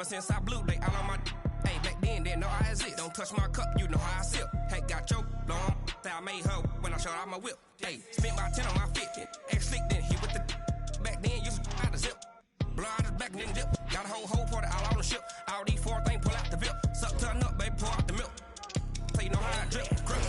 since I blew, they all on my. Hey, back then, didn't know I exist. Don't touch my cup, you know how I sip. Hey, got your long. I made her when I showed out my whip. Hey, spent about 10 on my fit. X slick, then hit with the. Back then, used to out the zip. Blow out his back, then dip. Got a whole party all on the ship. All these 4 things, pull out the VIP. Suck, turn up, baby, pour out the milk. So you know how I drip. Grip.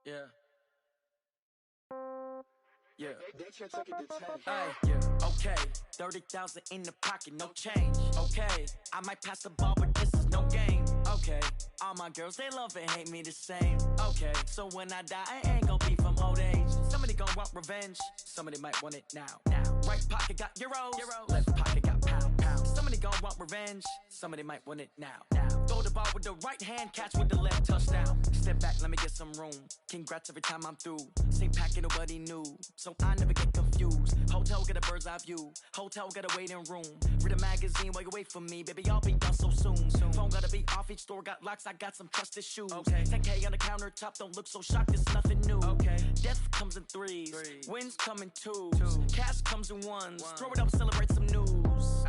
Yeah. Hey, yeah. Okay, 30,000 in the pocket, no change. Okay, I might pass the ball, but this is no game. Okay, all my girls, they love and hate me the same. Okay, so when I die, I ain't gon' be from old age. Somebody gon' want revenge, somebody might want it now. Right pocket got euros, left pocket got pound. Somebody gon' want revenge, somebody might want it now. Throw the ball with the right hand, catch with the left, touchdown. Step back, let me get some room. Congrats every time I'm through. Same packet, nobody knew, so I never get confused. Hotel get a bird's eye view, hotel got a waiting room. Read a magazine while you wait for me, baby, I'll be done so soon. Phone gotta be off, each store got locks, I got some trusted shoes. 10K on the countertop, don't look so shocked, it's nothing new. Death comes in threes, wins come in twos, cash comes in ones. Throw it up, celebrate some news.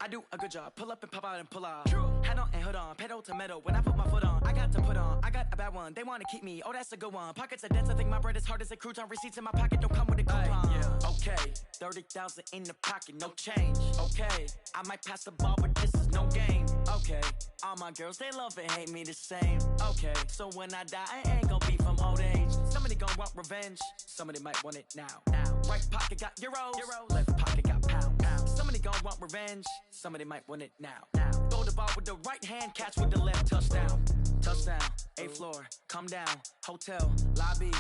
I do a good job, pull up and pop out and pull out. Head on and hood on, pedal to metal. When I put my foot on, I got to put on. I got a bad one, they wanna keep me, oh that's a good one. Pockets are dense, I think my bread is hard as a crouton. Receipts in my pocket don't come with a coupon. Okay, 30,000 in the pocket, no change. Okay, I might pass the ball, but this is no game. Okay, all my girls, they love and hate me the same. Okay, so when I die, I ain't gon' be from old age. Somebody gon' want revenge, somebody might want it now. Right pocket got euros, left pocket got pound. Somebody gon' want revenge, somebody might want it now. Throw the ball with the right hand, catch with the left, touchdown. Touchdown, 8th floor, come down, hotel, lobby.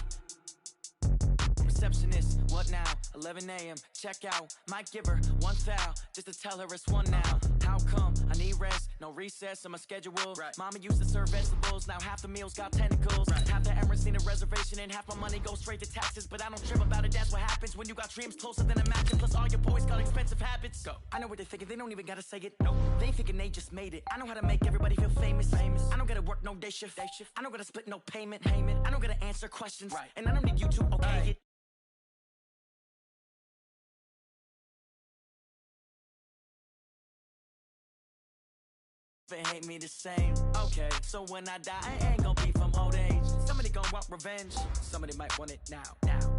Receptionist, what now? 11 a.m., check out. Might give her one foul, just to tell her it's one now. How come? I need rest, no recess on my schedule. Mama used to serve vegetables, now half the meals got tentacles. Half the Emirates need a reservation and half my money goes straight to taxes. But I don't trip about it, that's what happens when you got dreams closer than a mattress. Plus all your boys got expensive habits. Go. I know what they're thinking, they don't even gotta say it. No, they thinking they just made it. I know how to make everybody feel famous. I don't gotta work no day shift. I don't gotta split no payment. I don't gotta answer questions. And I don't need you to okay it. Hate me the same. Okay, so when I die, I ain't gon' be from old age. Somebody gon' want revenge, somebody might want it now.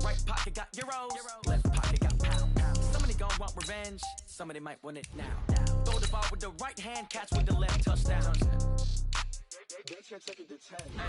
Right pocket got euros, left pocket got pound. Somebody gon' want revenge, somebody might want it now. Throw the ball with the right hand, catch with the left, touchdown. They can't take it to 10.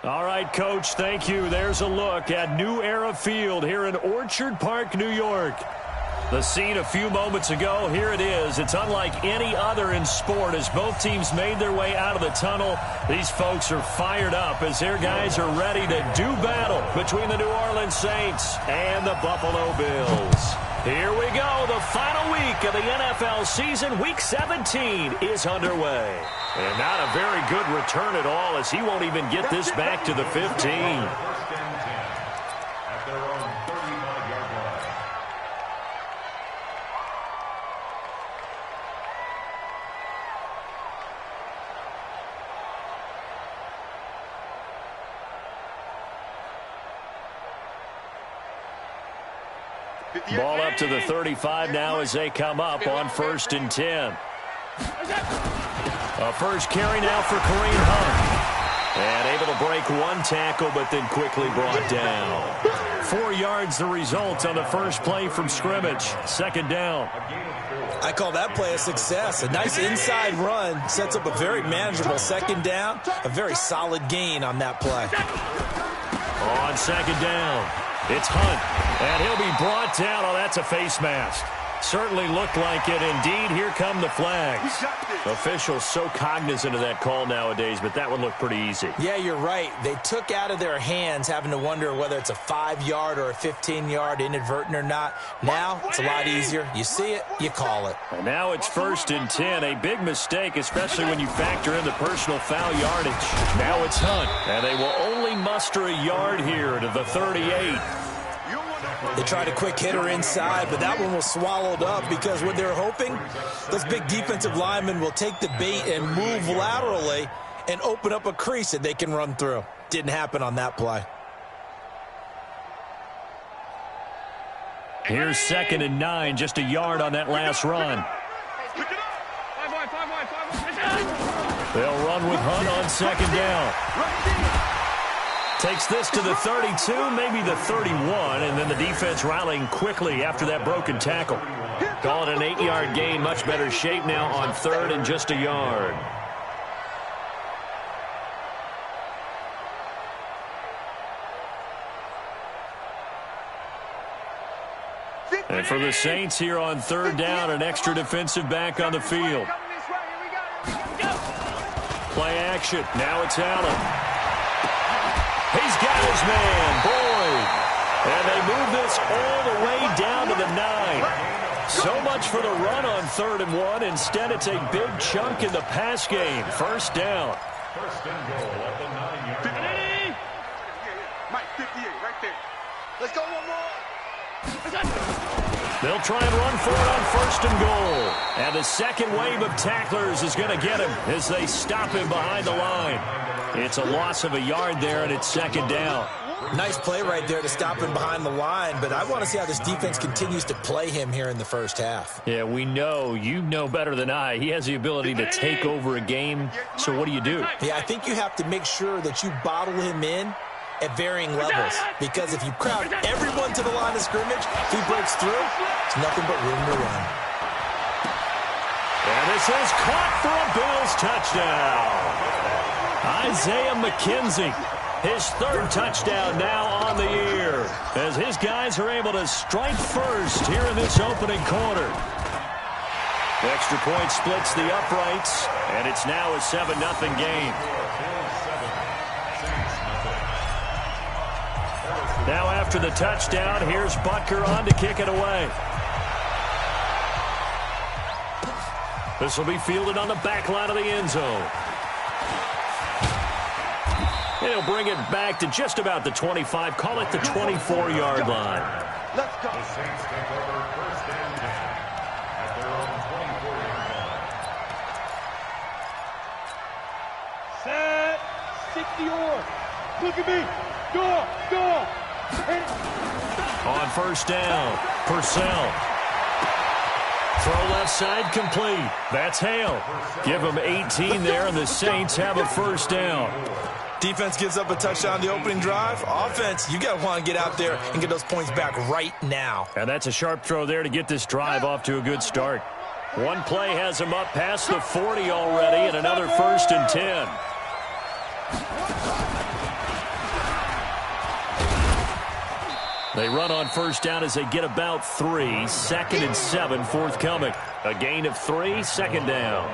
All right, Coach, thank you. There's a look at New Era Field here in Orchard Park, New York. The scene a few moments ago, here it is. It's unlike any other in sport as both teams made their way out of the tunnel. These folks are fired up as their guys are ready to do battle between the New Orleans Saints and the Buffalo Bills. Here we go. The final week of the NFL season. Week 17 is underway. And not a very good return at all as he won't even get this back to the 15. Ball up to the 35 now as they come up on 1st and 10. A first carry now for Kareem Hunt. And able to break one tackle, but then quickly brought down. 4 yards the result on the first play from scrimmage. 2nd down. I call that play a success. A nice inside run sets up a very manageable 2nd down. A very solid gain on that play. On 2nd down, it's Hunt. And he'll be brought down. Oh, that's a face mask. Certainly looked like it. Indeed, here come the flags. Officials so cognizant of that call nowadays, but that one looked pretty easy. Yeah, you're right. They took out of their hands having to wonder whether it's a 5-yard or a 15-yard inadvertent or not. Now, it's a lot easier. You see it, you call it. And now it's 1st and 10. A big mistake, especially when you factor in the personal foul yardage. Now it's Hunt, and they will only muster a yard here to the 38. They tried a quick hitter inside, but that one was swallowed up because what they're hoping, those big defensive linemen will take the bait and move laterally and open up a crease that they can run through. Didn't happen on that play. Here's 2nd and 9, just a yard on that last run. They'll run with Hunt on 2nd down. Takes this to the 32, maybe the 31, and then the defense rallying quickly after that broken tackle. Call it an 8-yard gain, much better shape now on 3rd and just a yard. And for the Saints here on 3rd down, an extra defensive back on the field. Play action. Now it's Allen. He's got his man, Boyd. And they move this all the way down to the 9. So much for the run on 3rd and 1. Instead, it's a big chunk in the pass game. 1st down. 1st and goal at the 9-yard line. Mike, 58, right there. Let's go one more. They'll try and run for it on 1st and goal. And the second wave of tacklers is going to get him as they stop him behind the line. It's a loss of a yard there, and it's 2nd down. Nice play right there to stop him behind the line, but I want to see how this defense continues to play him here in the 1st half. Yeah, we know. You know better than I. He has the ability to take over a game, so what do you do? Yeah, I think you have to make sure that you bottle him in at varying levels, because if you crowd everyone to the line of scrimmage, if he breaks through, it's nothing but room to run. And this is caught for a Bills touchdown. Isaiah McKenzie, his 3rd touchdown now on the year, as his guys are able to strike first here in this opening quarter. The extra point splits the uprights, and it's now a 7-0 game. Now after the touchdown, here's Butker on to kick it away. This will be fielded on the back line of the end zone. He'll bring it back to just about the 25. Call it the 24-yard line. Let's go. The Saints take over 1st and 10 at their own 24-yard line. Set. 60 or. Look at me. Go. On 1st down, Purcell. Throw left side complete. That's Hale. Give him 18 there, and the Saints have a 1st down. Defense gives up a touchdown the opening drive. Offense, you got to want to get out there and get those points back right now. And that's a sharp throw there to get this drive off to a good start. One play has him up past the 40 already, and another 1st and 10. They run on first down as they get about 3. 2nd and 7 forthcoming. A gain of 3, 2nd down.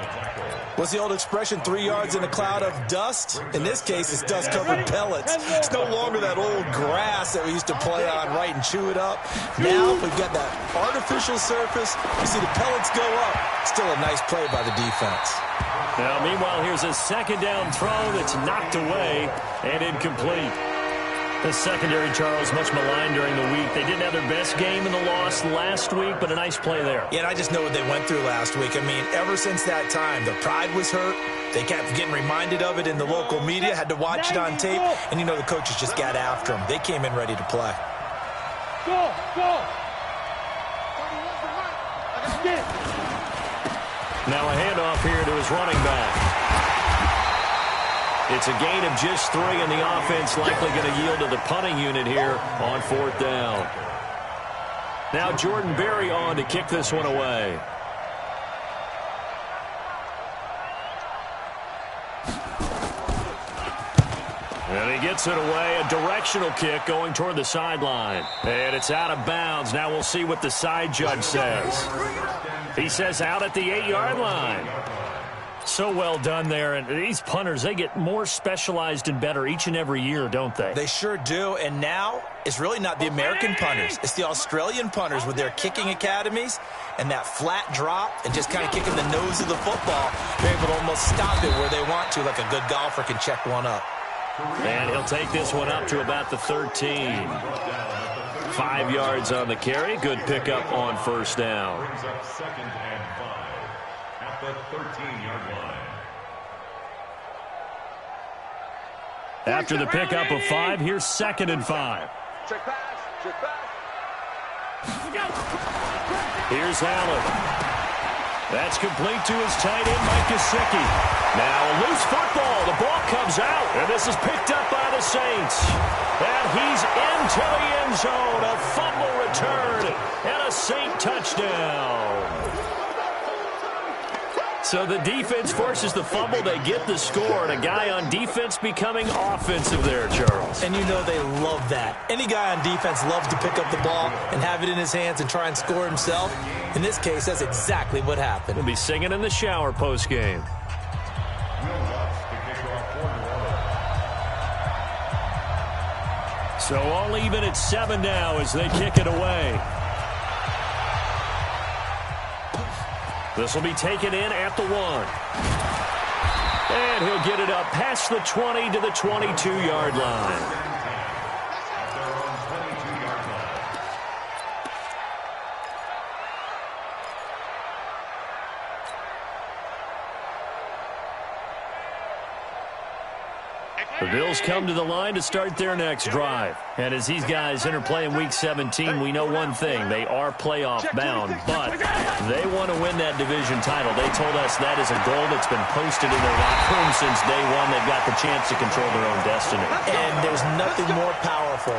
What's the old expression, 3 yards in a cloud of dust? In this case, it's dust-covered pellets. It's no longer that old grass that we used to play on, right, and chew it up. Now we've got that artificial surface. You see the pellets go up. Still a nice play by the defense. Now, meanwhile, here's a 2nd down throw that's knocked away and incomplete. The secondary, Charles, much maligned during the week. They didn't have their best game in the loss last week, but a nice play there. Yeah, and I just know what they went through last week. I mean, ever since that time, their pride was hurt. They kept getting reminded of it in the local media, had to watch it on tape, and, you know, the coaches just got after them. They came in ready to play. Go! Now a handoff here to his running back. It's a gain of just 3, and the offense likely going to yield to the punting unit here on 4th down. Now Jordan Berry on to kick this one away. And he gets it away, a directional kick going toward the sideline. And it's out of bounds. Now we'll see what the side judge says. He says out at the 8-yard line. So well done there. And these punters, they get more specialized and better each and every year, don't they? They sure do. And now it's really not the American punters. It's the Australian punters with their kicking academies and that flat drop and just kind of kicking the nose of the football. They're able to almost stop it where they want to, like a good golfer can check one up. And he'll take this one up to about the 13. 5 yards on the carry. Good pickup on first down. Brings up 2nd and 5 at the 13-yard line. After the pickup of 5, here's 2nd and 5. Check pass. Here's Allen. That's complete to his tight end, Mike Gesicki. Now a loose football. The ball comes out, and this is picked up by the Saints. And he's into the end zone. A fumble return and a Saint touchdown. So the defense forces the fumble. They get the score, and a guy on defense becoming offensive there, Charles. And you know they love that. Any guy on defense loves to pick up the ball and have it in his hands and try and score himself. In this case, that's exactly what happened. He'll be singing in the shower post-game. So all even at 7 now as they kick it away. This will be taken in at the 1. And he'll get it up past the 20 to the 22-yard line. The Bills come to the line to start their next drive. And as these guys interplay in Week 17, we know one thing. They are playoff bound, but they want to win that division title. They told us that is a goal that's been posted in their locker room since day one. They've got the chance to control their own destiny. And there's nothing more powerful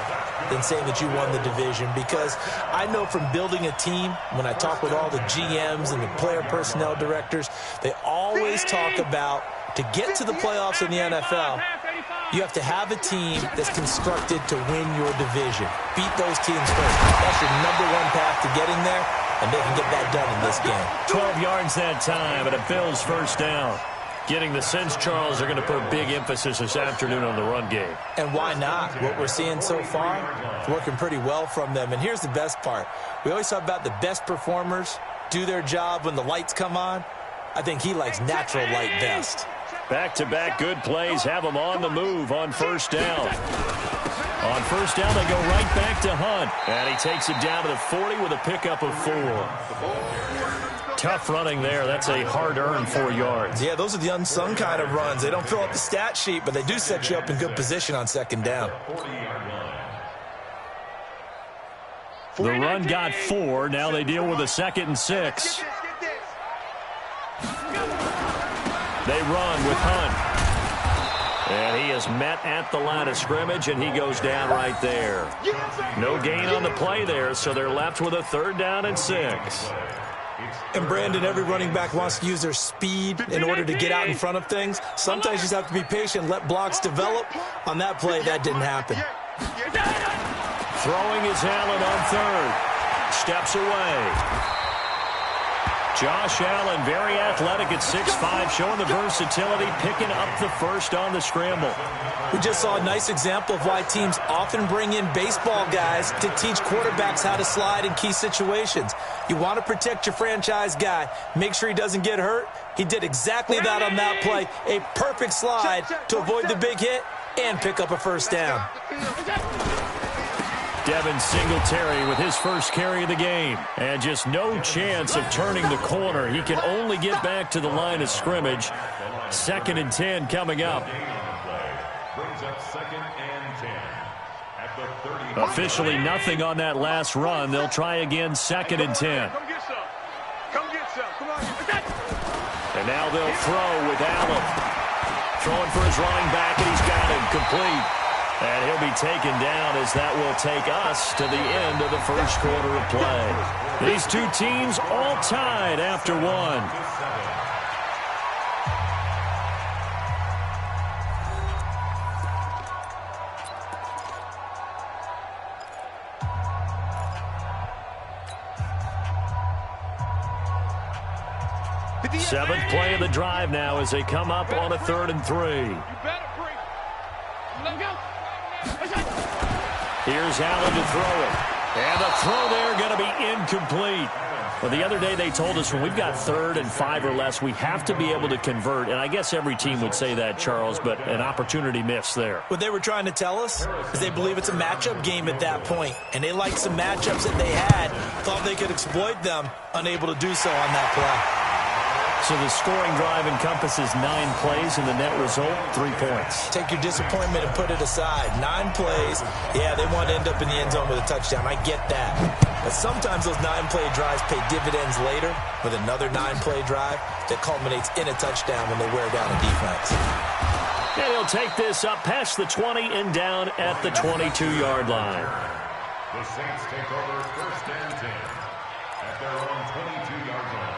than saying that you won the division, because I know from building a team, when I talk with all the GMs and the player personnel directors, they always talk about to get to the playoffs in the NFL, you have to have a team that's constructed to win your division. Beat those teams first. That's your #1 path to getting there, and they can get that done in this game. 12 yards that time, and a Bills first down. Getting the sense, Charles, they're going to put a big emphasis this afternoon on the run game. And why not? What we're seeing so far, it's working pretty well from them. And here's the best part. We always talk about the best performers do their job when the lights come on. I think he likes natural light best. Back-to-back good plays have them on the move on first down. On first down, they go right back to Hunt. And he takes it down to the 40 with a pickup of 4. Tough running there. That's a hard-earned 4 yards. Yeah, those are the unsung kind of runs. They don't fill up the stat sheet, but they do set you up in good position on second down. The run got 4. Now they deal with a 2nd and 6. They run with Hunt. And he is met at the line of scrimmage, and he goes down right there. No gain on the play there, so they're left with a 3rd down and 6. And, Brandon, every running back wants to use their speed in order to get out in front of things. Sometimes you just have to be patient, let blocks develop. On that play, that didn't happen. Throwing is Allen on third. Steps away. Josh Allen, very athletic at 6'5", showing the versatility, picking up the first on the scramble. We just saw a nice example of why teams often bring in baseball guys to teach quarterbacks how to slide in key situations. You want to protect your franchise guy. Make sure he doesn't get hurt. He did exactly that on that play. A perfect slide to avoid the big hit and pick up a first down. Devin Singletary with his first carry of the game. And just no chance of turning the corner. He can only get back to the line of scrimmage. 2nd and 10 coming up. Officially nothing on that last run. They'll try again, 2nd and 10. And now they'll throw with Allen. Throwing for his running back, and he's got him complete. And he'll be taken down as that will take us to the end of the first quarter of play. These two teams all tied after one. Seventh play of the drive now as they come up on a 3rd and 3. Here's Allen to throw it. And the throw there going to be incomplete. Well, the other day they told us when we've got 3rd and 5 or less, we have to be able to convert. And I guess every team would say that, Charles, but an opportunity missed there. What they were trying to tell us is they believe it's a matchup game at that point. And they liked some matchups that they had, thought they could exploit them, unable to do so on that play. So the scoring drive encompasses 9 plays, and the net result, 3 points. Take your disappointment and put it aside. 9 plays. Yeah, they want to end up in the end zone with a touchdown. I get that. But sometimes those 9-play drives pay dividends later with another 9-play drive that culminates in a touchdown when they wear down a defense. And he'll take this up past the 20 and down at the 22-yard line. The Saints take over 1st and 10 at their own 22-yard line.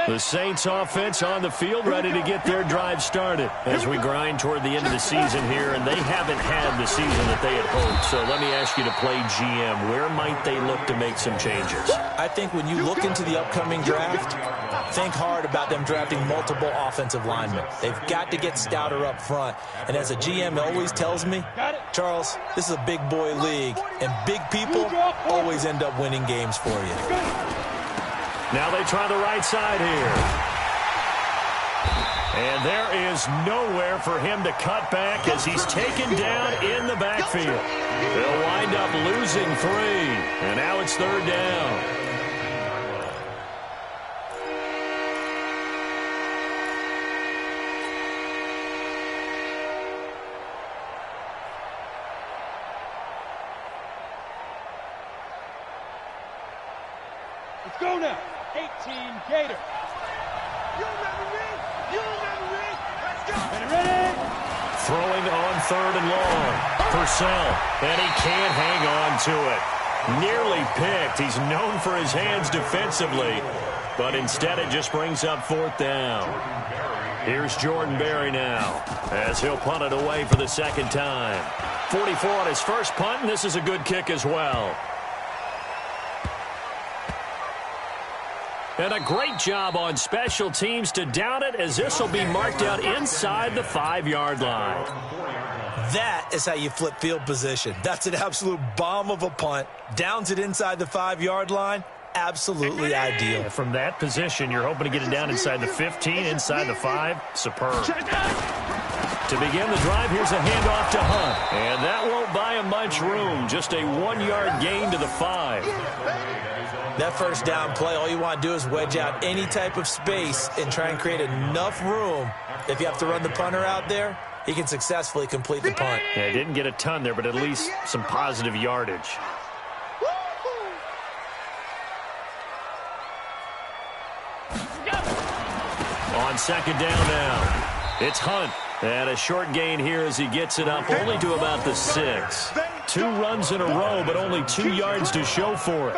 The Saints offense on the field, ready to get their drive started as we grind toward the end of the season here, and they haven't had the season that they had hoped. So let me ask you to play GM. Where might they look to make some changes? I think when you look into the upcoming draft, think hard about them drafting multiple offensive linemen. They've got to get stouter up front. And as a GM always tells me, Charles, this is a big boy league, and big people always end up winning games for you. Now they try the right side here. And there is nowhere for him to cut back as he's taken down in the backfield. They'll wind up losing 3. And now it's 3rd down. Let's go now. 18 Gator. You remember me? You remember me? Let's go. Ready? Throwing on 3rd and long. Purcell. And he can't hang on to it. Nearly picked. He's known for his hands defensively. But instead it just brings up 4th down. Here's Jordan Berry now as he'll punt it away for the 2nd time. 44 on his first punt, and this is a good kick as well. And a great job on special teams to down it as this will be marked out inside the 5-yard line. That is how you flip field position. That's an absolute bomb of a punt. Downs it inside the 5-yard line. Absolutely ideal. From that position, you're hoping to get it down inside the 15, inside the 5. Superb. To begin the drive, here's a handoff to Hunt. And that won't buy him much room. Just a 1-yard gain to the 5. That first down play, all you want to do is wedge out any type of space and try and create enough room. If you have to run the punter out there, he can successfully complete the punt. Yeah, didn't get a ton there, but at least some positive yardage. On 2nd down now, it's Hunt. And a short gain here as he gets it up only to about the 6. 2 runs in a row, but only 2 yards to show for it.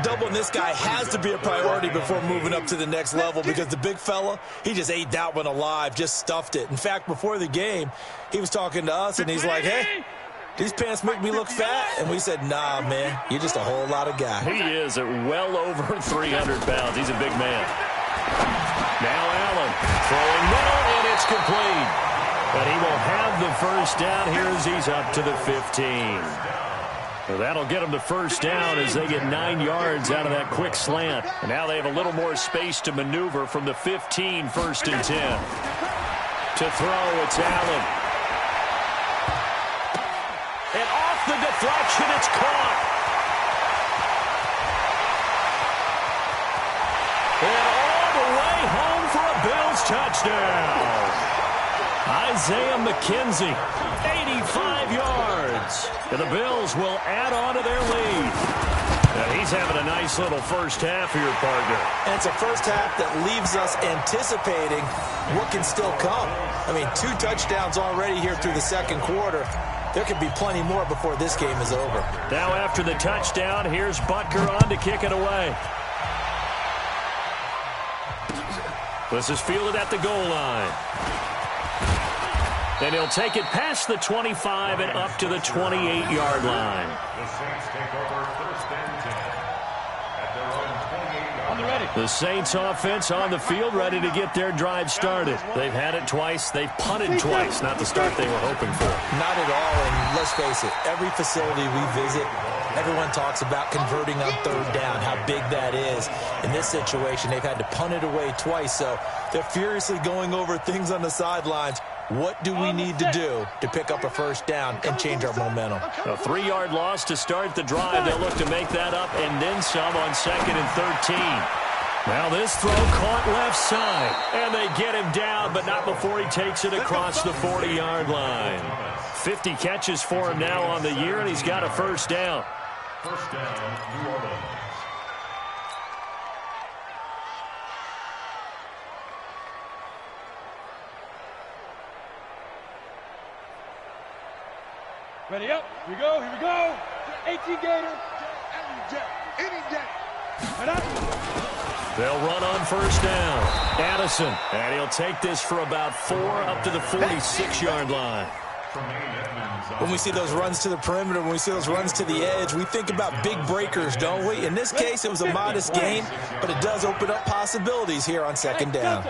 Doubling this guy has to be a priority before moving up to the next level because the big fella, he just ate that one alive, just stuffed it. In fact, before the game, he was talking to us, and he's like, hey, these pants make me look fat. And we said, nah, man, you're just a whole lot of guy. He is at well over 300 pounds. He's a big man. Now Allen throwing middle, and it's complete. But he will have the first down here as he's up to the 15. So that'll get them the first down as they get 9 yards out of that quick slant. And now they have a little more space to maneuver from the 15, 1st and 10. To throw, it's Allen. And off the deflection, it's caught. And all the way home for a Bills touchdown. Isaiah McKenzie, 85 yards. And the Bills will add on to their lead. Now he's having a nice little first half here, partner. And it's a first half that leaves us anticipating what can still come. I mean, 2 touchdowns already here through the second quarter. There could be plenty more before this game is over. Now after the touchdown, here's Butker on to kick it away. This is fielded at the goal line. And he'll take it past the 25 and up to the 28-yard line. The Saints take over 1st and 10 at their own 28-yard line. The Saints offense on the field, ready to get their drive started. They've had it twice. They've punted twice. Not the start they were hoping for. Not at all, and let's face it, every facility we visit, everyone talks about converting on 3rd down, how big that is. In this situation, they've had to punt it away twice, so they're furiously going over things on the sidelines. What do we need to do to pick up a first down and change our momentum? A 3-yard loss to start the drive. They'll look to make that up and then some on 2nd and 13. Now this throw caught left side. And they get him down, but not before he takes it across the 40-yard line. 50 catches for him now on the year, and he's got a first down. First down, New Orleans. Ready up. Here we go. Here we go. 18 Gator. Any day. Right up. They'll run on first down. Addison. And he'll take this for about 4 up to the 46-yard line. When we see those runs to the perimeter, when we see those runs to the edge, we think about big breakers, don't we? In this case, it was a modest gain, but it does open up possibilities here on 2nd down.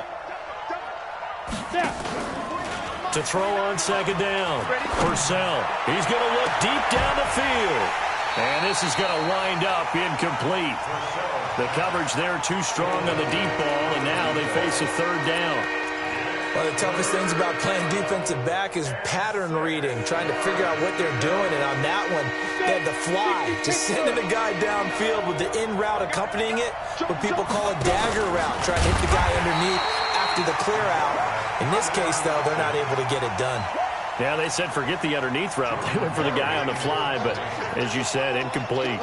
To throw on 2nd down. Purcell. He's going to look deep down the field. And this is going to wind up incomplete. The coverage there too strong on the deep ball, and now they face a 3rd down. One of the toughest things about playing defensive back is pattern reading, trying to figure out what they're doing. And on that one, they had the fly, just sending a guy downfield with the in route accompanying it, what people call a dagger route, trying to hit the guy underneath after the clear out. In this case, though, they're not able to get it done. Yeah, they said forget the underneath route. They went for the guy on the fly, but as you said, incomplete.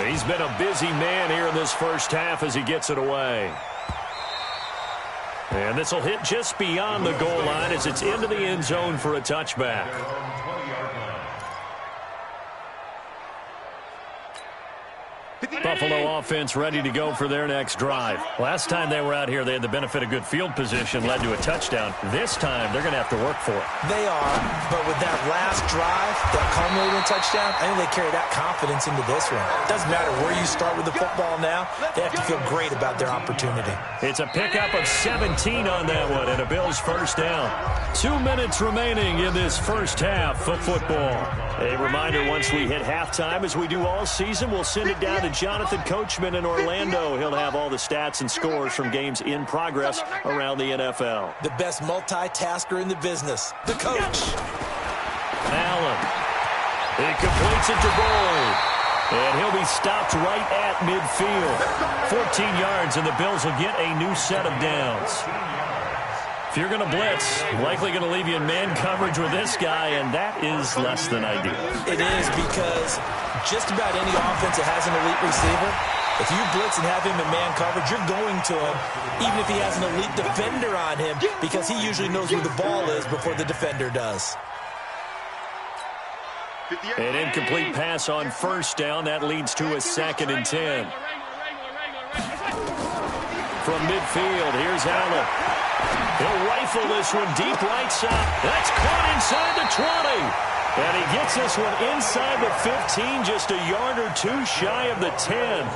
He's been a busy man here in this first half as he gets it away. And this will hit just beyond the goal line as it's into the end zone for a touchback. Buffalo offense ready to go for their next drive. Last time they were out here, they had the benefit of good field position, led to a touchdown. This time, they're going to have to work for it. They are, but with that last drive, that culminating touchdown, I think they carry that confidence into this one. It doesn't matter where you start with the football now. They have to feel great about their opportunity. It's a pickup of 17 on that one and a Bills first down. 2 minutes remaining in this first half of football. A reminder, once we hit halftime, as we do all season, we'll send it down to Jonathan Coachman in Orlando. He'll have all the stats and scores from games in progress around the NFL. The best multitasker in the business, the coach. Allen. He completes it to Boyd. And he'll be stopped right at midfield. 14 yards, and the Bills will get a new set of downs. If you're going to blitz, likely going to leave you in man coverage with this guy, and that is less than ideal. It is, because just about any offense that has an elite receiver, if you blitz and have him in man coverage, you're going to him, even if he has an elite defender on him, because he usually knows where the ball is before the defender does. An incomplete pass on first down. That leads to a 2nd and 10. from midfield. Here's Allen. He'll rifle this one deep right side. That's caught inside the 20. And he gets this one inside the 15, just a yard or two shy of the 10.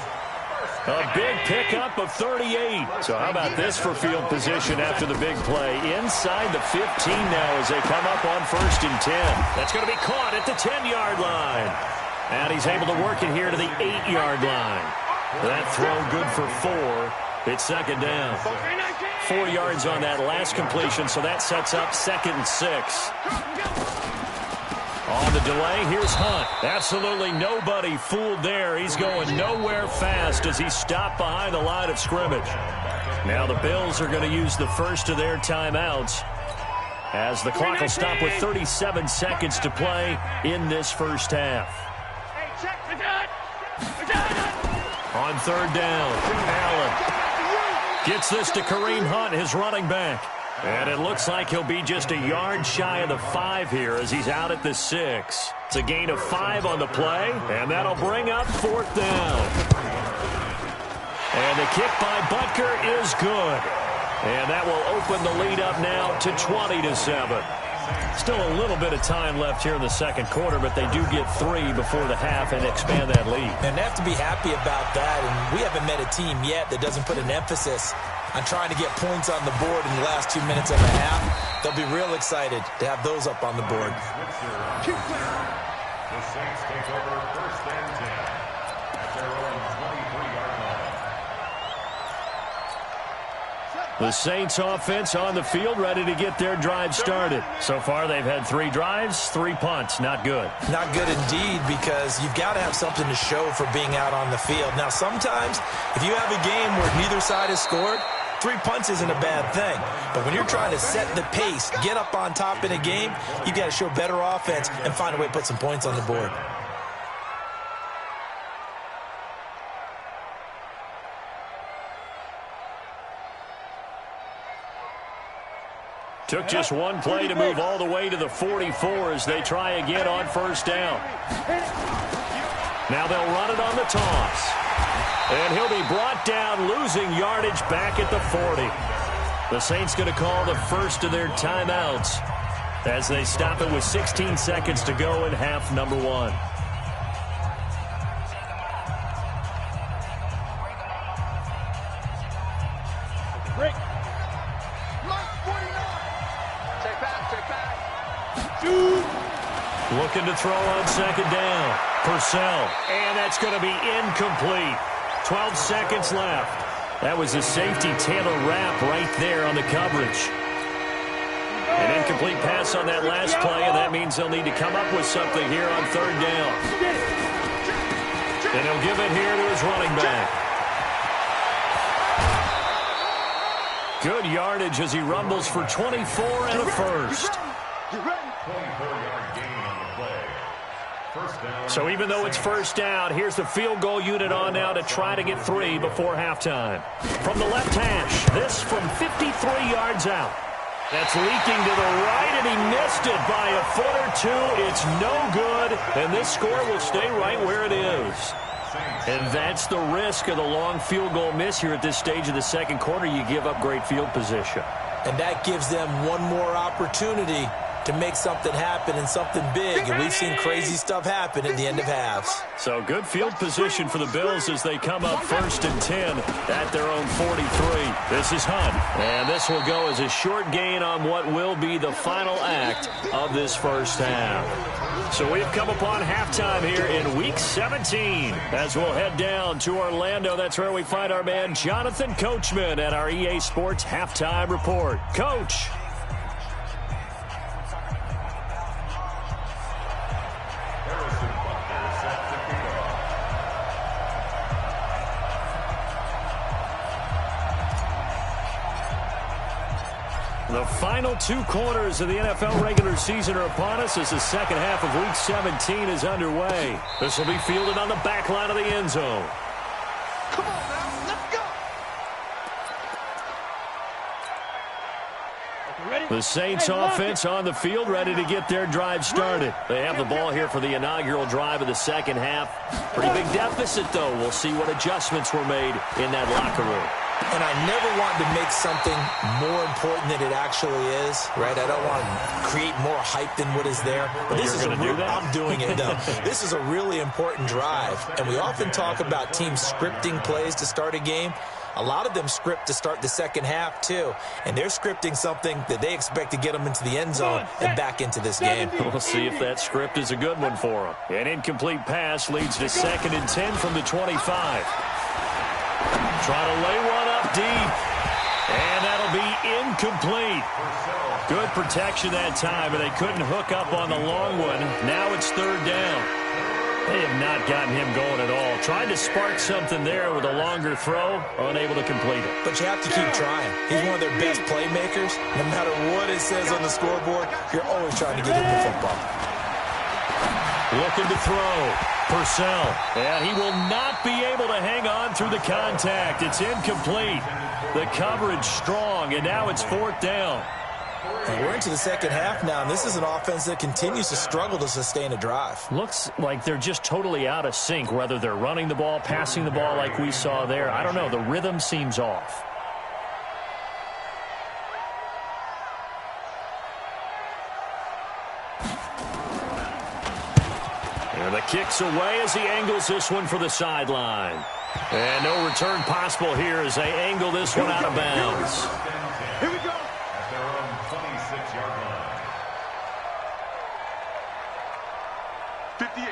A big pickup of 38. So how about this for field position after the big play? Inside the 15 now as they come up on 1st and 10. That's going to be caught at the 10-yard line. And he's able to work it here to the 8-yard line. That throw good for 4. It's 2nd down. 4 yards on that last completion, so that sets up 2nd and 6. On the delay, here's Hunt. Absolutely nobody fooled there. He's going nowhere fast as he's stopped behind the line of scrimmage. Now the Bills are going to use the first of their timeouts as the clock will stop with 37 seconds to play in this first half. On 3rd down, Allen gets this to Kareem Hunt, his running back. And it looks like he'll be just a yard shy of the 5 here as he's out at the 6. It's a gain of 5 on the play, and that'll bring up 4th down. And the kick by Butker is good. And that will open the lead up now to 20-7. Still a little bit of time left here in the second quarter, but they do get 3 before the half and expand that lead. And they have to be happy about that, and we haven't met a team yet that doesn't put an emphasis on trying to get points on the board in the last 2 minutes of the half. They'll be real excited to have those up on the board. The Saints take over 1st and 10 at their own 23-yard line. The Saints offense on the field, ready to get their drive started. So far, they've had 3 drives, 3 punts. Not good. Not good indeed, because you've got to have something to show for being out on the field. Now, sometimes, if you have a game where neither side has scored, 3 punts isn't a bad thing. But when you're trying to set the pace, get up on top in a game, you've got to show better offense and find a way to put some points on the board. Took just one play to move all the way to the 44 as they try again on 1st down. Now they'll run it on the toss. And he'll be brought down, losing yardage back at the 40. The Saints going to call the first of their timeouts as they stop it with 16 seconds to go in half number 1. Break. Looking to throw on 2nd down. Purcell. And that's going to be incomplete. 12 seconds left. That was a safety Taylor Rapp right there on the coverage. An incomplete pass on that last play, and that means they'll need to come up with something here on 3rd down. And he'll give it here to his running back. Good yardage as he rumbles for 24 and a first. 24-yard gain on the play. First down. So even though it's 1st down, here's the field goal unit on now to try to get 3 before halftime. From the left hash, this from 53 yards out. That's leaking to the right, and he missed it by a foot or 2. It's no good, and this score will stay right where it is. And that's the risk of the long field goal miss here at this stage of the second quarter. You give up great field position. And that gives them one more opportunity to make something happen and something big. And we've seen crazy stuff happen at the end of halves. So good field position for the Bills as they come up 1st and 10 at their own 43. This is Hunt. And this will go as a short gain on what will be the final act of this first half. So we've come upon halftime here in Week 17 as we'll head down to Orlando. That's where we find our man Jonathan Coachman at our EA Sports Halftime Report. Coach. The final 2 quarters of the NFL regular season are upon us as the second half of Week 17 is underway. This will be fielded on the back line of the end zone. Come on now, let's go. The Saints offense on the field, ready to get their drive started. They have the ball here for the inaugural drive of the second half. Pretty big deficit, though. We'll see what adjustments were made in that locker room. And I never want to make something more important than it actually is, right? I don't want to create more hype than what is there. But this is I'm doing it, though. This is a really important drive. And we often talk about teams scripting plays to start a game. A lot of them script to start the second half, too. And they're scripting something that they expect to get them into the end zone and back into this game. We'll see if that script is a good one for them. An incomplete pass leads to 2nd and 10 from the 25. Try to lay one up deep. And that'll be incomplete. Good protection that time, and they couldn't hook up on the long one. Now it's 3rd down. They have not gotten him going at all. Tried to spark something there with a longer throw, unable to complete it. But you have to keep trying. He's one of their best playmakers. No matter what it says on the scoreboard, you're always trying to get him the football. Looking to throw. Purcell. And he will not be able to hang on through the contact. It's incomplete. The coverage strong, and now it's 4th down. And we're into the second half now, and this is an offense that continues to struggle to sustain a drive. Looks like they're just totally out of sync, whether they're running the ball, passing the ball like we saw there. I don't know. The rhythm seems off. And the kick's away as he angles this one for the sideline. And no return possible here as they angle this one out of bounds. Here we go.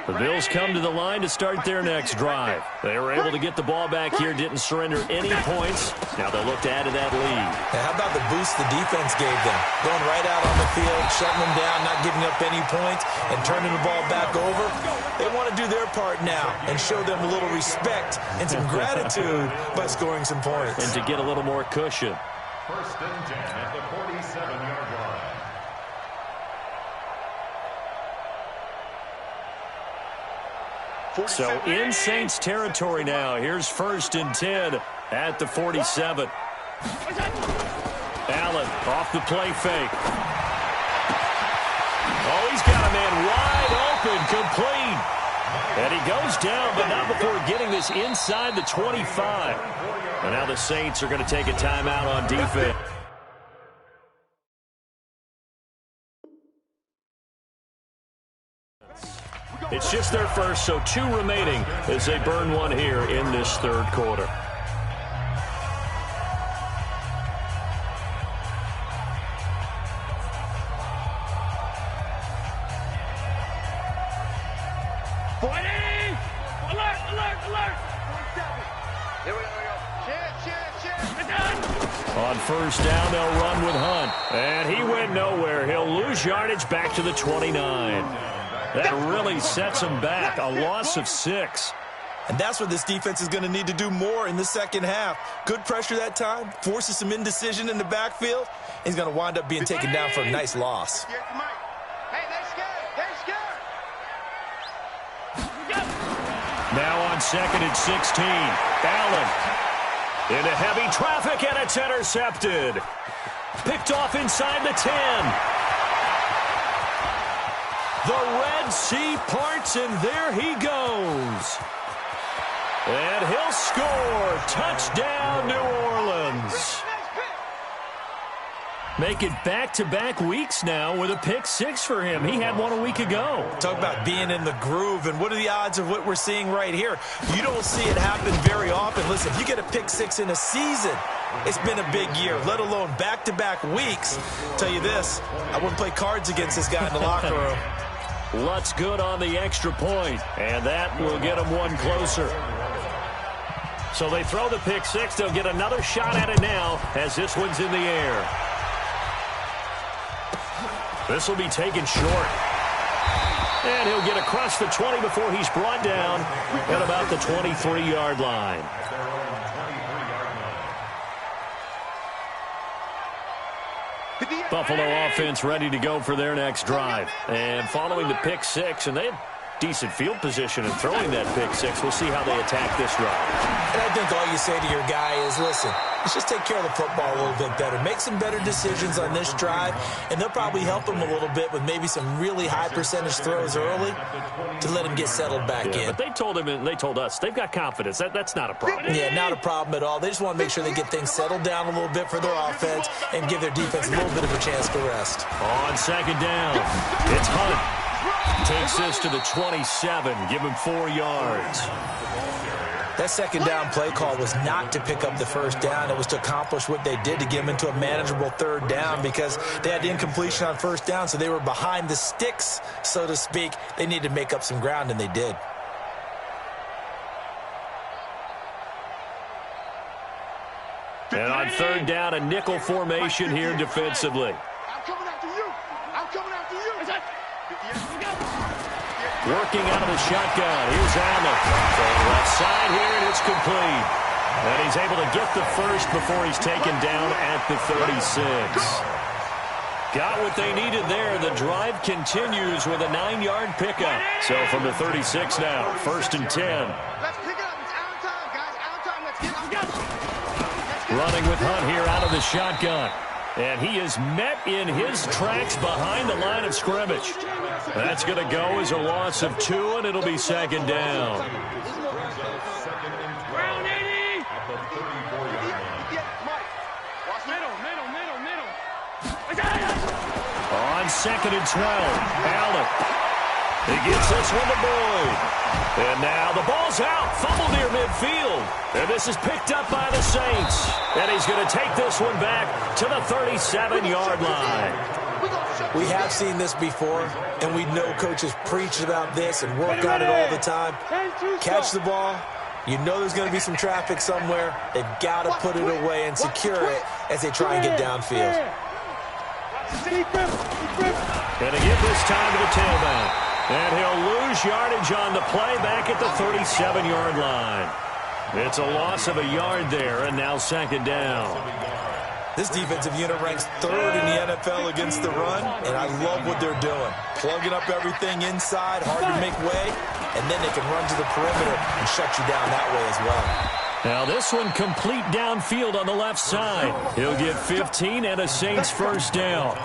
The Bills come to the line to start their next drive. They were able to get the ball back here, didn't surrender any points. Now they'll look to add to that lead. Now, how about the boost the defense gave them? Going right out on the field, shutting them down, not giving up any points, and turning the ball back over. They want to do their part now and show them a little respect and some gratitude by scoring some points. And to get a little more cushion. 1st and 10 at the 47-yard line. So in Saints territory now. Here's 1st and 10 at the 47. Allen off the play fake. Oh, he's got a man wide open, complete. And he goes down, but not before getting this inside the 25. And now the Saints are going to take a timeout on defense. It's just their first, so 2 remaining as they burn one here in this 3rd quarter. Alert! Here we go. On 1st down, they'll run with Hunt. And he went nowhere. He'll lose yardage back to the 29. That really sets him back. A loss of 6. And that's what this defense is going to need to do more in the second half. Good pressure that time, forces some indecision in the backfield. He's going to wind up being taken down for a nice loss. Hey, they're scared. They're scared. Now on 2nd and 16. Allen into heavy traffic, and it's intercepted. Picked off inside the 10. The Red Sea parts, and there he goes. And he'll score. Touchdown, New Orleans. Make it back-to-back weeks now with a pick 6 for him. He had one a week ago. Talk about being in the groove, and what are the odds of what we're seeing right here? You don't see it happen very often. Listen, if you get a pick 6 in a season, it's been a big year, let alone back-to-back weeks. Tell you this, I wouldn't play cards against this guy in the locker room. Lutz good on the extra point, and that will get him one closer. So they throw the pick 6. They'll get another shot at it now as this one's in the air. This will be taken short. And he'll get across the 20 before he's brought down at about the 23-yard line. Buffalo offense ready to go for their next drive. And following the pick 6, and they decent field position and throwing that pick six. We'll see how they attack this drive. And I think all you say to your guy is, listen, let's just take care of the football a little bit better. Make some better decisions on this drive, and they'll probably help him a little bit with maybe some really high percentage throws early to let him get settled back in. But they told him and they told us they've got confidence. That's not a problem. Yeah, not a problem at all. They just want to make sure they get things settled down a little bit for their offense and give their defense a little bit of a chance to rest. On second down, it's Hunt. Takes this to the 27. Give him 4 yards. That second down play call was not to pick up the first down. It was to accomplish what they did to get them into a manageable third down because they had incompletion on first down, so they were behind the sticks, so to speak. They needed to make up some ground, and they did. And on third down, a nickel formation here defensively. I'm coming after you. I'm coming after you. Working out of the shotgun. Here's Allen. From the left side here, and it's complete. And he's able to get the first before he's taken down at the 36. Got what they needed there. The drive continues with a 9-yard pickup. So from the 36 now, 1st and 10. Let's pick it up. It's out of time, guys. Out of time. Let's get Running with Hunt here out of the shotgun. And he is met in his tracks behind the line of scrimmage. That's going to go as a loss of 2, and it'll be second down. Round 80. On 2nd and 12, Allen. He gets this one to Boyd. And now the ball's out. Fumble near midfield. And this is picked up by the Saints. And he's going to take this one back to the 37-yard line. We have seen this before, and we know coaches preach about this and work on it all the time. Catch the ball. You know there's going to be some traffic somewhere. They've got to put it away and secure it as they try and get downfield. And again this time to the tailback. And he'll lose yardage on the play back at the 37-yard line. It's a loss of a yard there, and now second down. This defensive unit ranks 3rd in the NFL against the run, and I love what they're doing. Plugging up everything inside, hard to make way, and then they can run to the perimeter and shut you down that way as well. Now this one complete downfield on the left side. He'll get 15 and a Saints first down.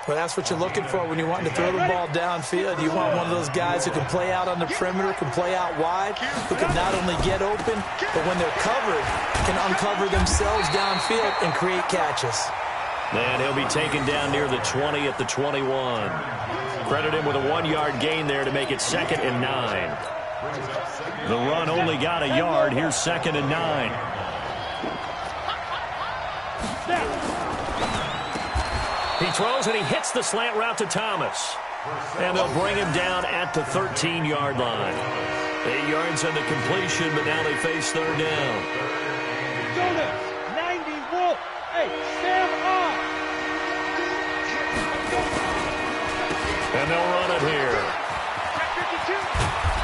Well, that's what you're looking for when you want to throw the ball downfield. You want one of those guys who can play out on the perimeter, can play out wide, who can not only get open, but when they're covered, can uncover themselves downfield and create catches. And he'll be taken down near the 20 at the 21. Credit him with a 1-yard gain there to make it 2nd and 9. The run only got a yard. Here's 2nd and 9. He throws and he hits the slant route to Thomas. And they'll bring him down at the 13-yard line. 8 yards on the completion, but now they face third down. Jonas, 90 Wolf. Hey, Sam on. And they'll run it here.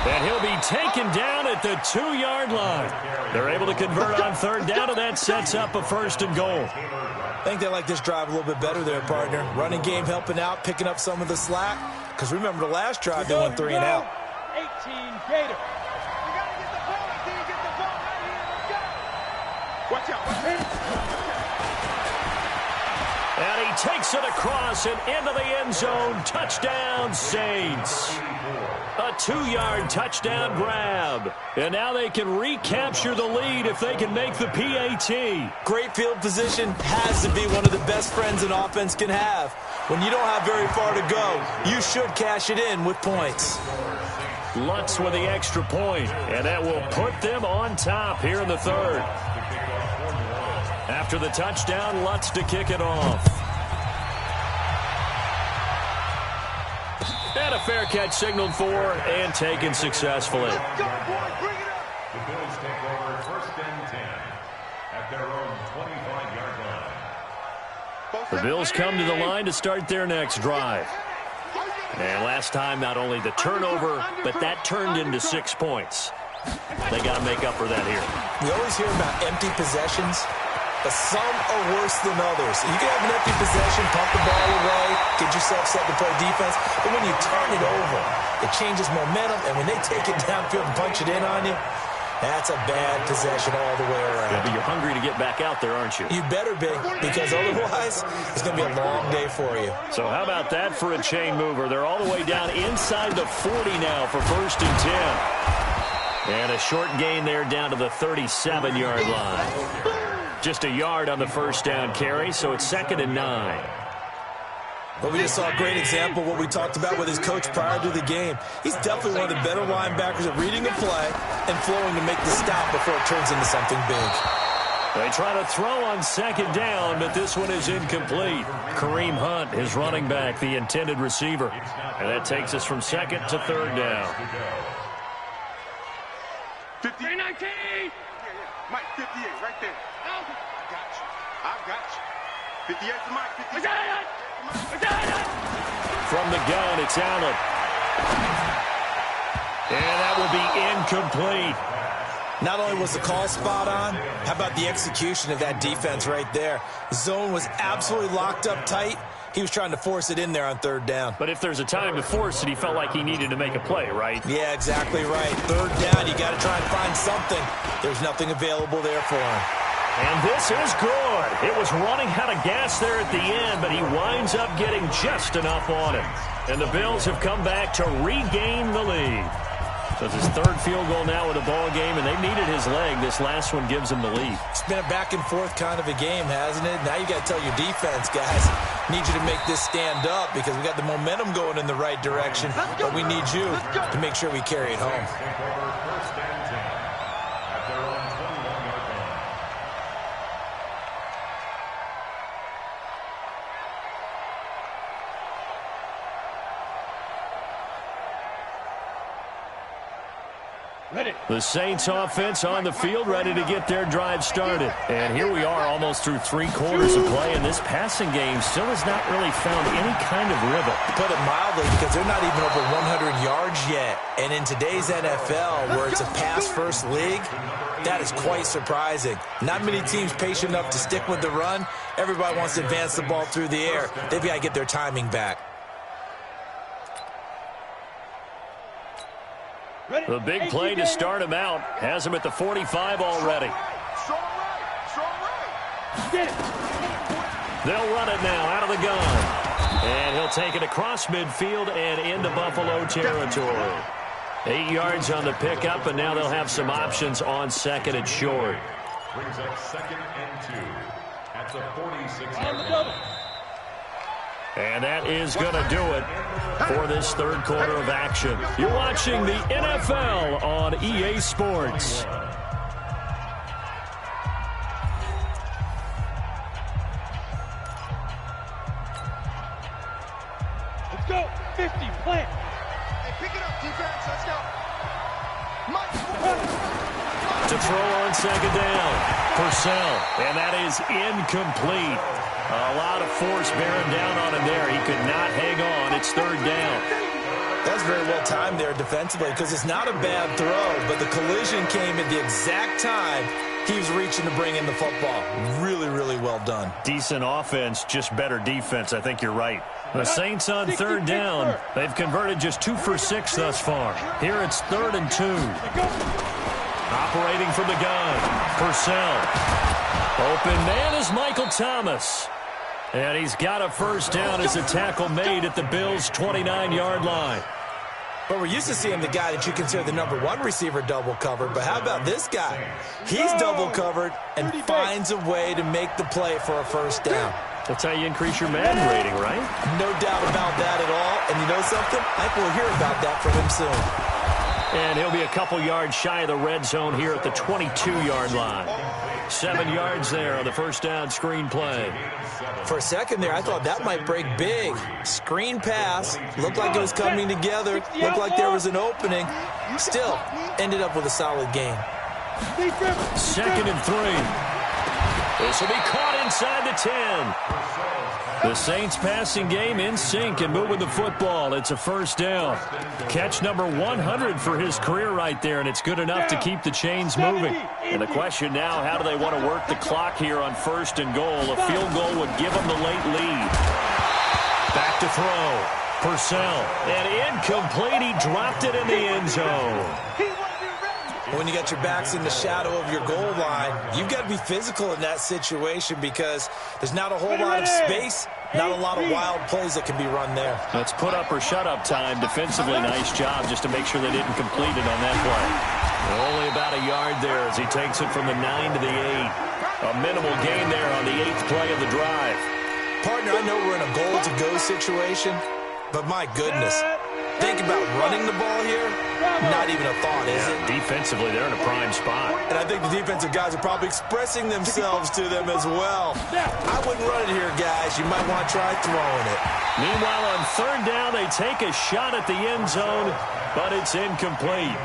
And he'll be taken down at the 2-yard line. They're able to convert on third down, and that sets up a 1st and goal. I think they like this drive a little bit better there, partner. Running game helping out, picking up some of the slack. Because remember the last drive, they went 3 and out. 18 Gator. You got to get the ball. Until you get the ball right here. Let's go. Watch out. Watch out. And he takes it across and into the end zone. Touchdown, Saints. A 2-yard touchdown grab. And now they can recapture the lead if they can make the PAT. Great field position has to be one of the best friends an offense can have. When you don't have very far to go, you should cash it in with points. Lutz with the extra point, and that will put them on top here in the third. After the touchdown, Lutz to kick it off. And a fair catch signaled for and taken successfully. The Bills take over 1st and 10 at their own 25-yard line. The Bills come to the line to start their next drive. And last time, not only the turnover, but that turned into 6 points. They got to make up for that here. We always hear about empty possessions. but some are worse than others. You can have an empty possession, pump the ball away, get yourself set to play defense, but when you turn it over, it changes momentum, and when they take it downfield and punch it in on you, that's a bad possession all the way around. Yeah, but you're hungry to get back out there, aren't you? You better be, because otherwise it's going to be a long day for you. So how about that for a chain mover? They're all the way down inside the 40 now for 1st and 10. And a short gain there down to the 37-yard line. Just a yard on the first down carry, so it's 2nd and 9. Well, we just saw a great example of what we talked about with his coach prior to the game. He's definitely one of the better linebackers at reading a play and flowing to make the stop before it turns into something big. They try to throw on 2nd down, but this one is incomplete. Kareem Hunt, his running back, the intended receiver. And that takes us from 2nd to 3rd down. 19! Mike, 58, right there. I got you. I got you. 58 to Mike, 58. From the gun, it's Allen. And that will be incomplete. Not only was the call spot on, how about the execution of that defense right there? Zone was absolutely locked up tight. He was trying to force it in there on 3rd down. But if there's a time to force it, he felt like he needed to make a play, right? Yeah, exactly right. 3rd down, you got to try and find something. There's nothing available there for him. And this is good. It was running out of gas there at the end, but he winds up getting just enough on it. And the Bills have come back to regain the lead. So it's his 3rd field goal now with a ball game, and they needed his leg. This last one gives him the lead. It's been a back-and-forth kind of a game, hasn't it? Now you got to tell your defense, guys, need you to make this stand up because we got the momentum going in the right direction, but we need you to make sure we carry it home. The Saints offense on the field, ready to get their drive started. And here we are almost through 3 quarters of play, and this passing game still has not really found any kind of rhythm. Put it mildly, because they're not even over 100 yards yet. And in today's NFL, where it's a pass-first league, that is quite surprising. Not many teams patient enough to stick with the run. Everybody wants to advance the ball through the air. They've got to get their timing back. The big play to start him out has him at the 45 already. They'll run it now out of the gun. And he'll take it across midfield and into Buffalo territory. 8 yards on the pickup, and now they'll have some options on 2nd and short. Brings up 2nd and 2 at the 46-yard line. And that is going to do it for this 3rd quarter of action. You're watching the NFL on EA Sports. Let's go. 50, plant. Hey, pick it up, defense. Let's go. To throw on 2nd down. Purcell. And that is incomplete. A lot of force bearing down on him there. He could not hang on. It's 3rd down. That's very well timed there defensively because it's not a bad throw, but the collision came at the exact time he was reaching to bring in the football. Really, really well done. Decent offense, just better defense. I think you're right. The Saints on 3rd down. They've converted just 2 for 6 thus far. Here it's 3rd and 2. Operating from the gun. Purcell. Open man is Michael Thomas. And he's got a first down as a tackle made at the Bills' 29-yard line. But we're used to seeing the guy that you consider the #1 receiver double covered. But how about this guy? He's double covered and finds a way to make the play for a first down. That's how you increase your Madden rating, right? No doubt about that at all. And you know something? I think we'll hear about that from him soon. And he'll be a couple yards shy of the red zone here at the 22-yard line. 7 yards there on the first down screen play. For a second there, I thought that might break big. Screen pass. Looked like it was coming together. Looked like there was an opening. Still, ended up with a solid gain. 2nd and 3. This will be caught inside the 10. The Saints passing game in sync and moving the football. It's a first down. Catch number 100 for his career right there, and it's good enough to keep the chains moving. And the question now, how do they want to work the clock here on first and goal? A field goal would give them the late lead. Back to throw. Purcell. And incomplete. He dropped it in the end zone. When you got your backs in the shadow of your goal line, you've got to be physical in that situation because there's not a whole lot of space, not a lot of wild plays that can be run there. Let's put up or shut up time. Defensively, nice job just to make sure they didn't complete it on that play. Only about a yard there as he takes it from the 9 to the 8. A minimal gain there on the 8th play of the drive. Partner, I know we're in a goal-to-go situation, but my goodness, think about running the ball here. Not even a thought, is it? Defensively, they're in a prime spot. And I think the defensive guys are probably expressing themselves to them as well. I wouldn't run it here, guys. You might want to try throwing it. Meanwhile, on third down, they take a shot at the end zone, but it's incomplete.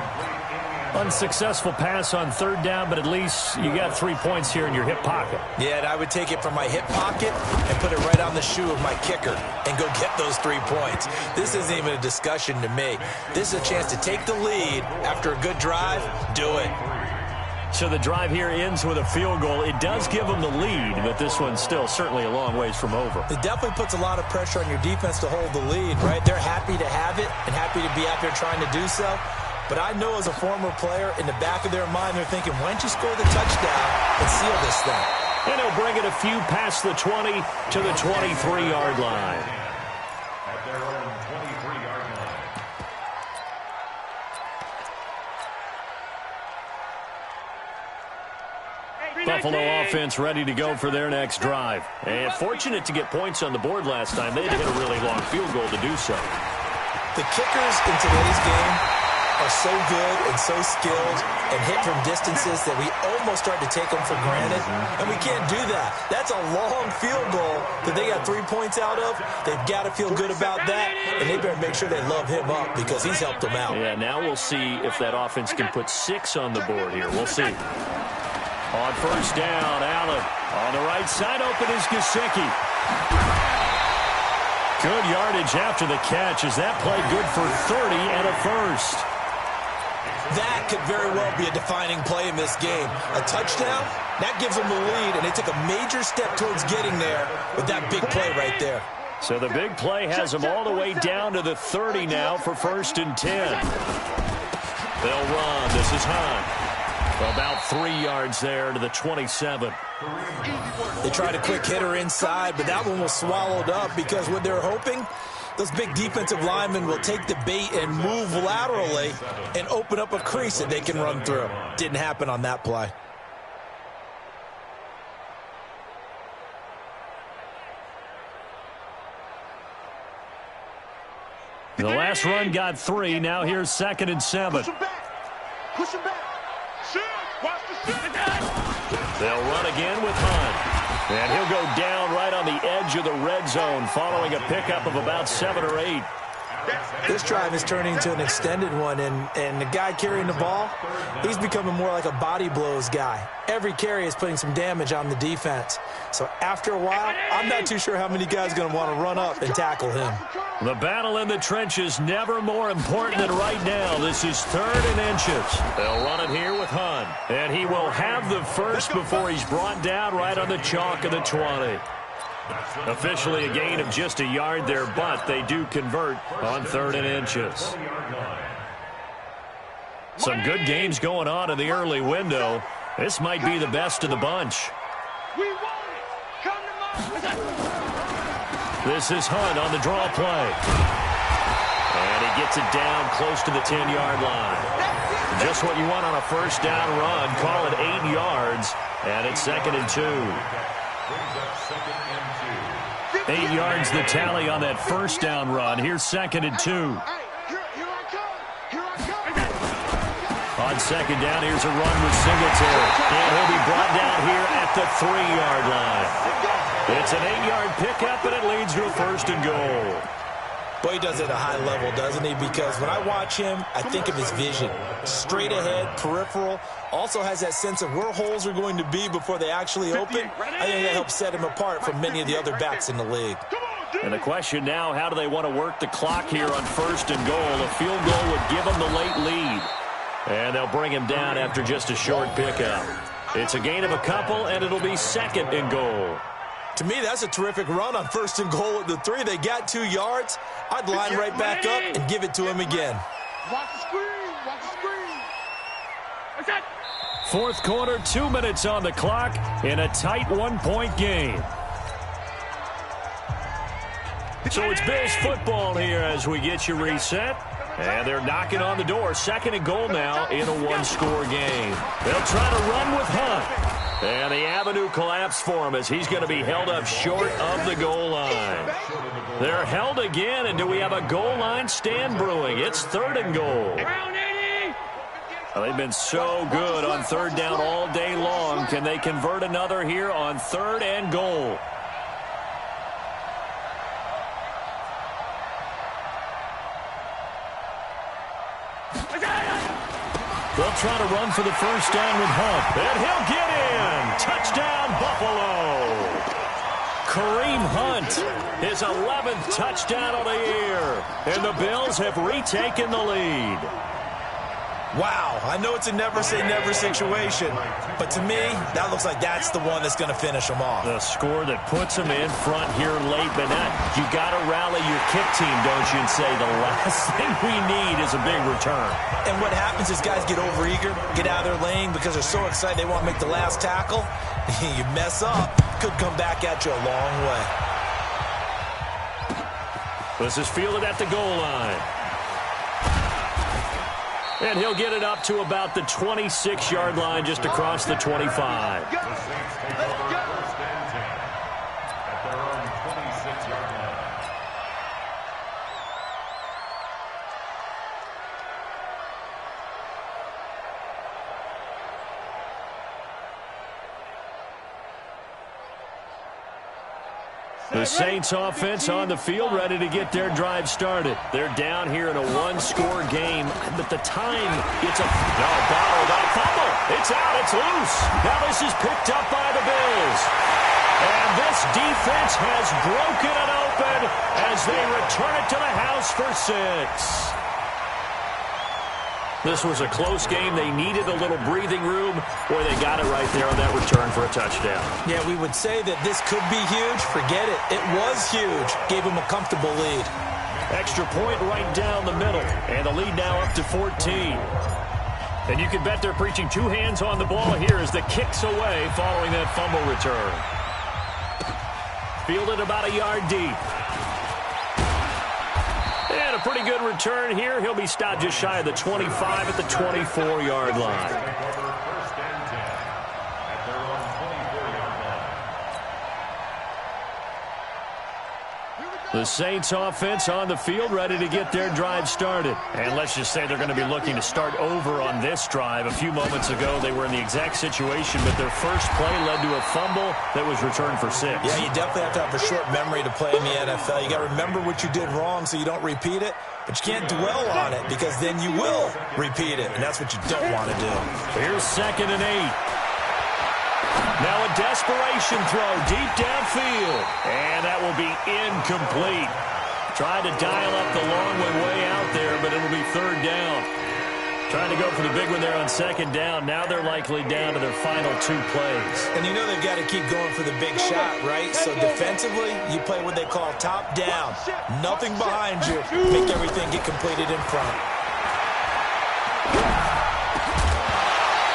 Unsuccessful pass on third down, but at least you got 3 points here in your hip pocket. Yeah, and I would take it from my hip pocket and put it right on the shoe of my kicker and go get those 3 points. This isn't even a discussion to me. This is a chance to take the lead after a good drive. Do it. So the drive here ends with a field goal. It does give them the lead, but this one's still certainly a long ways from over. It definitely puts a lot of pressure on your defense to hold the lead, right? They're happy to have it and happy to be out there trying to do so. But I know as a former player, in the back of their mind, they're thinking, why don't you score the touchdown and seal this thing? And he'll bring it a few past the 20 to the 23-yard line. At their own 23-yard line. Buffalo offense ready to go for their next drive. And fortunate to get points on the board last time. They had to hit a really long field goal to do so. The kickers in today's game are so good and so skilled and hit from distances that we almost start to take them for granted, and we can't do that. That's a long field goal that they got 3 points out of. They've got to feel good about that, and they better make sure they love him up because he's helped them out. Yeah, now we'll see if that offense can put 6 on the board here. We'll see. On first down, Allen. On the right side, open is Gesicki. Good yardage after the catch. Is that play good for 30 and a first? That could very well be a defining play in this game. A touchdown, that gives them the lead, and they took a major step towards getting there with that big play right there. So the big play has them all the way down to the 30 now for first and 10. They'll run. This is Hunt. About 3 yards there to the 27. They tried a quick hitter inside, but that one was swallowed up because what they're hoping, those big defensive linemen will take the bait and move laterally and open up a crease that they can run through. Didn't happen on that play. The last run got 3. Now here's 2nd and 7. Push him back. Push him back. Shoot. Watch the shoot. They'll run again with Hunt. And he'll go down right on the edge of the red zone following a pickup of about 7 or 8. This drive is turning into an extended one, and the guy carrying the ball, he's becoming more like a body blows guy. Every carry is putting some damage on the defense. So after a while, I'm not too sure how many guys are going to want to run up and tackle him. The battle in the trenches never more important than right now. This is 3rd and inches. They'll run it here with Hunt. And he will have the first before he's brought down right on the chalk of the 20. Officially a gain of just a yard there, but they do convert on 3rd and inches. Some good games going on in the early window. This might be the best of the bunch. This is Hunt on the draw play. And he gets it down close to the 10-yard line. Just what you want on a first down run. Call it 8 yards, and it's 2nd and 2. 8 yards the tally on that first down run. Here's 2nd and 2. On 2nd down, here's a run with Singletary. And he'll be brought down here at the 3-yard line. It's an 8-yard pickup, and it leads to a 1st and goal. Boy, he does it at a high level, doesn't he? Because when I watch him, I think of his vision. Straight ahead, peripheral. Also has that sense of where holes are going to be before they actually open. I think that helps set him apart from many of the other backs in the league. And the question now, how do they want to work the clock here on 1st and goal? A field goal would give them the late lead. And they'll bring him down after just a short pickup. It's a gain of a couple, and it'll be 2nd and goal. To me, that's a terrific run on 1st and goal at the 3. They got 2 yards. I'd line right back up and give it to him again. Watch the screen. Watch the screen. What's that? 4th quarter, 2 minutes on the clock in a tight 1-point game. So it's Bills football here as we get you reset. And they're knocking on the door. 2nd and goal now in a 1-score game. They'll try to run with Hunt. And the avenue collapsed for him as he's going to be held up short of the goal line. They're held again, and do we have a goal line stand brewing? It's 3rd and goal. Well, they've been so good on 3rd down all day long. Can they convert another here on 3rd and goal? They'll try to run for the 1st down with Hunt. And he'll get in. Touchdown, Buffalo. Kareem Hunt, his 11th touchdown of the year. And the Bills have retaken the lead. Wow, I know it's a never-say-never situation, but to me, that looks like that's the one that's going to finish them off. The score that puts them in front here late, but not. You got to rally your kick team, don't you, and say the last thing we need is a big return. And what happens is guys get overeager, get out of their lane because they're so excited they want to make the last tackle. You mess up, could come back at you a long way. This is fielded at the goal line. And he'll get it up to about the 26-yard line just across the 25. The Saints take over 1st and 10 at their own 26-yard line. The Saints offense on the field ready to get their drive started. They're down here in a 1-score game, but the time, it's a fumble. It's out, it's loose. Now this is picked up by the Bills. And this defense has broken it open as they return it to the house for 6. This was a close game. They needed a little breathing room, or they got it right there on that return for a touchdown. Yeah, we would say that this could be huge. Forget it. It was huge. Gave them a comfortable lead. Extra point right down the middle, and the lead now up to 14. And you can bet they're preaching 2 hands on the ball here as the kick's away following that fumble return. Fielded about a yard deep. And a pretty good return here. He'll be stopped just shy of the 25 at the 24-yard line. Take over 1st and 10 at their own 24-yard line. The Saints offense on the field ready to get their drive started. And let's just say they're going to be looking to start over on this drive. A few moments ago, they were in the exact situation, but their first play led to a fumble that was returned for 6. Yeah, you definitely have to have a short memory to play in the NFL. You got to remember what you did wrong so you don't repeat it, but you can't dwell on it because then you will repeat it, and that's what you don't want to do. Here's 2nd and 8. Now a desperation throw deep downfield. And that will be incomplete. Tried to dial up the long one way out there, but it'll be 3rd down. Trying to go for the big one there on 2nd down. Now they're likely down to their final 2 plays. And you know they've got to keep going for the big shot, right? So defensively, you play what they call top down. Nothing behind you. Make everything get completed in front.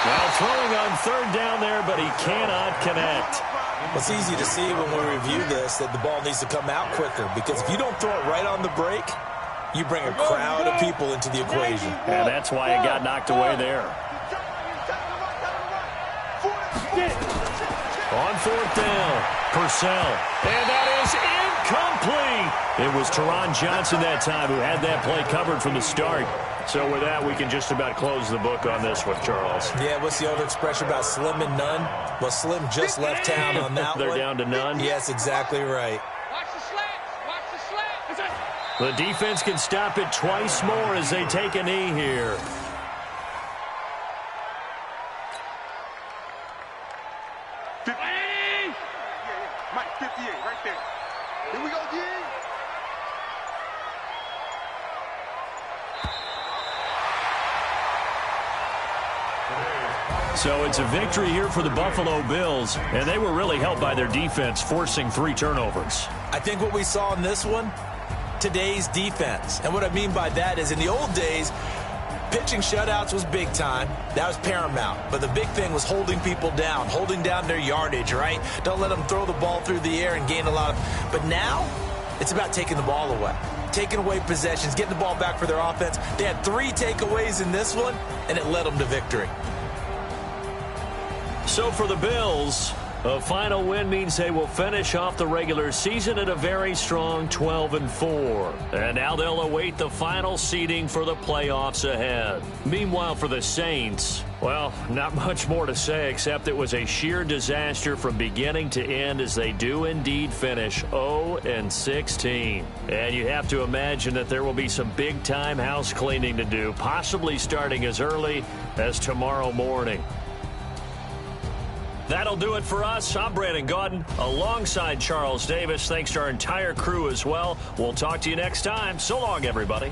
Well, throwing on 3rd down there, but he cannot connect. It's easy to see when we review this that the ball needs to come out quicker because if you don't throw it right on the break, you bring a crowd of people into the equation. And that's why it got knocked away there. On 4th down, Purcell. And that is incomplete. It was Teron Johnson that time who had that play covered from the start. So with that, we can just about close the book on this one, Charles. Yeah, what's the old expression about slim and none? Well, Slim just left town on that They're one. down to none? Yes, exactly right. Watch the slats. Watch the slats. The defense can stop it twice more as they take a knee here. Mike, 58, right there. Here we go, G. So it's a victory here for the Buffalo Bills, and they were really helped by their defense, forcing 3 turnovers. I think what we saw in this one, today's defense. And what I mean by that is in the old days, pitching shutouts was big time. That was paramount. But the big thing was holding people down, holding down their yardage, right? Don't let them throw the ball through the air and gain a lot of... But now, it's about taking the ball away. Taking away possessions, getting the ball back for their offense. They had 3 takeaways in this one, and it led them to victory. So for the Bills, a final win means they will finish off the regular season at a very strong 12-4. And now they'll await the final seeding for the playoffs ahead. Meanwhile, for the Saints, well, not much more to say except it was a sheer disaster from beginning to end as they do indeed finish 0-16. And you have to imagine that there will be some big-time house cleaning to do, possibly starting as early as tomorrow morning. That'll do it for us. I'm Brandon Gaudin alongside Charles Davis. Thanks to our entire crew as well. We'll talk to you next time. So long, everybody.